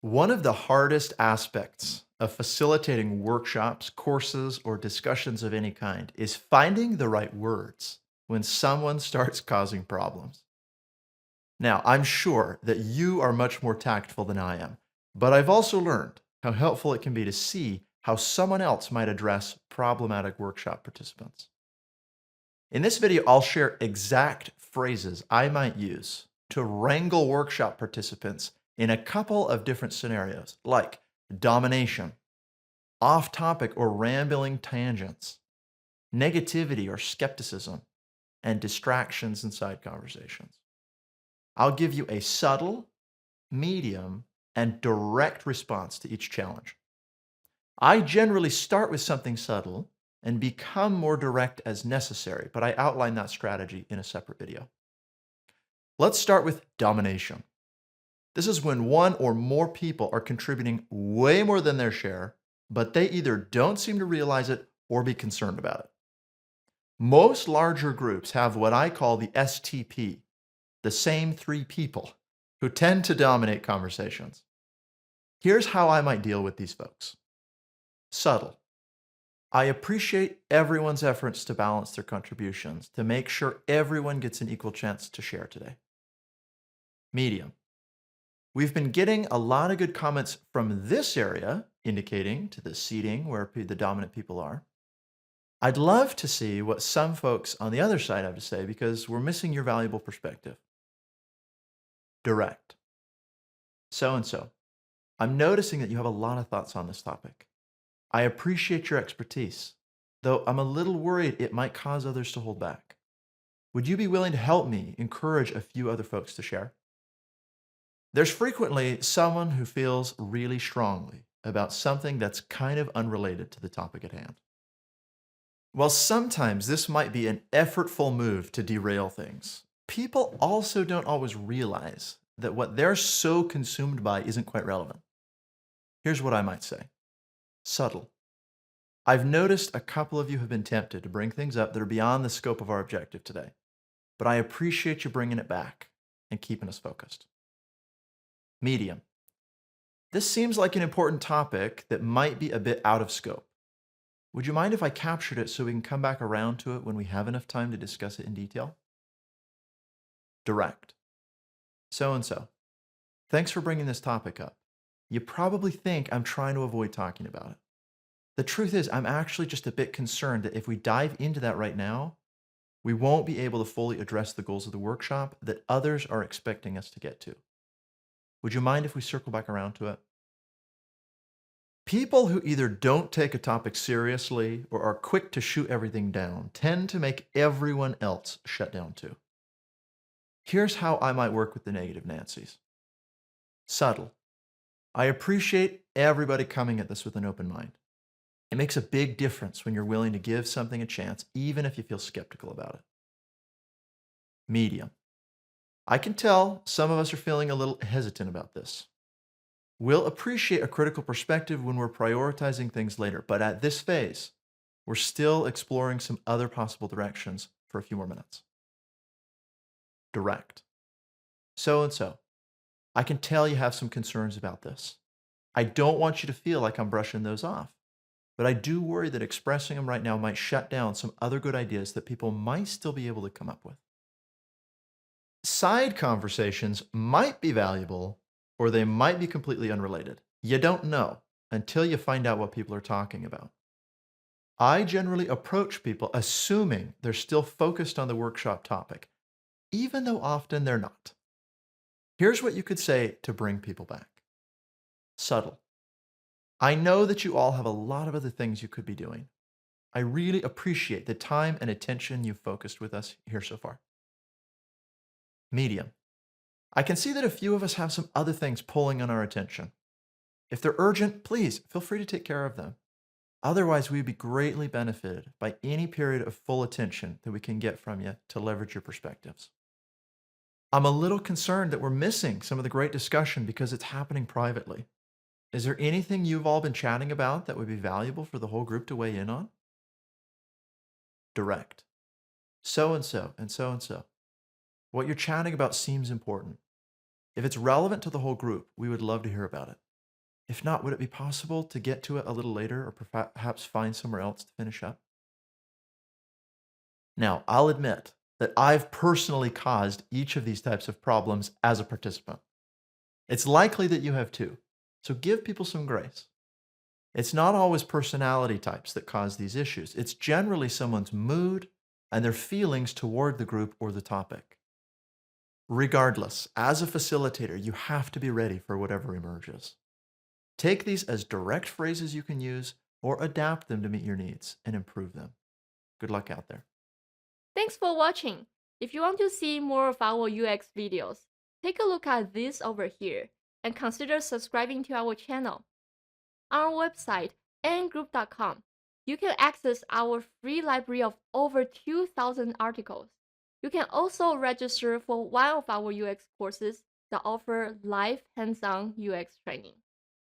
One of the hardest aspects of facilitating workshops, courses, or discussions of any kind is finding the right words when someone starts causing problems. Now, I'm sure that you are much more tactful than I am, but I've also learned how helpful it can be to see how someone else might address problematic workshop participants. In this video, I'll share exact phrases I might use to wrangle workshop participants in a couple of different scenarios, like domination, off topic or rambling tangents, negativity or skepticism, and distractions and side conversations. I'll give you a subtle, medium, and direct response to each challenge. I generally start with something subtle and become more direct as necessary, but I outline that strategy in a separate video. Let's start with domination. This is when one or more people are contributing way more than their share, but they either don't seem to realize it or be concerned about it. Most larger groups have what I call the STP, the same three people, who tend to dominate conversations. Here's how I might deal with these folks. Subtle. I appreciate everyone's efforts to balance their contributions to make sure everyone gets an equal chance to share today. Medium. We've been getting a lot of good comments from this area, indicating to the seating where the dominant people are. I'd love to see what some folks on the other side have to say because we're missing your valuable perspective. Direct. So and so. I'm noticing that you have a lot of thoughts on this topic. I appreciate your expertise, though I'm a little worried it might cause others to hold back. Would you be willing to help me encourage a few other folks to share? There's frequently someone who feels really strongly about something that's kind of unrelated to the topic at hand. While sometimes this might be an effortful move to derail things, people also don't always realize that what they're so consumed by isn't quite relevant. Here's what I might say. Subtle. I've noticed a couple of you have been tempted to bring things up that are beyond the scope of our objective today, but I appreciate you bringing it back and keeping us focused. Medium. This seems like an important topic that might be a bit out of scope. Would you mind if I captured it so we can come back around to it when we have enough time to discuss it in detail? Direct. So and so. Thanks for bringing this topic up. You probably think I'm trying to avoid talking about it. The truth is, I'm actually just a bit concerned that if we dive into that right now, we won't be able to fully address the goals of the workshop that others are expecting us to get to. Would you mind if we circle back around to it? People who either don't take a topic seriously or are quick to shoot everything down tend to make everyone else shut down too. Here's how I might work with the negative Nancy's. Subtle. I appreciate everybody coming at this with an open mind. It makes a big difference when you're willing to give something a chance, even if you feel skeptical about it. Medium. I can tell some of us are feeling a little hesitant about this. We'll appreciate a critical perspective when we're prioritizing things later, but at this phase, we're still exploring some other possible directions for a few more minutes. Direct. So and so. I can tell you have some concerns about this. I don't want you to feel like I'm brushing those off, but I do worry that expressing them right now might shut down some other good ideas that people might still be able to come up with. Side conversations might be valuable or they might be completely unrelated. You don't know until you find out what people are talking about. I generally approach people assuming they're still focused on the workshop topic, even though often they're not. Here's what you could say to bring people back. Subtle. I know that you all have a lot of other things you could be doing. I really appreciate the time and attention you've focused with us here so far. Medium. I can see that a few of us have some other things pulling on our attention. If they're urgent, please feel free to take care of them. Otherwise, we'd be greatly benefited by any period of full attention that we can get from you to leverage your perspectives. I'm a little concerned that we're missing some of the great discussion because it's happening privately. Is there anything you've all been chatting about that would be valuable for the whole group to weigh in on? Direct. So and so and so and so. What you're chatting about seems important. If it's relevant to the whole group, we would love to hear about it. If not, would it be possible to get to it a little later or perhaps find somewhere else to finish up? Now, I'll admit that I've personally caused each of these types of problems as a participant. It's likely that you have too. So give people some grace. It's not always personality types that cause these issues. It's generally someone's mood and their feelings toward the group or the topic. Regardless, as a facilitator, you have to be ready for whatever emerges. Take these as direct phrases you can use or adapt them to meet your needs and improve them. Good luck out there. Thanks for watching. If you want to see more of our UX videos, take a look at this over here and consider subscribing to our channel. On our website, ngroup.com, you can access our free library of over 2,000 articles. You can also register for one of our UX courses that offer live hands-on UX training.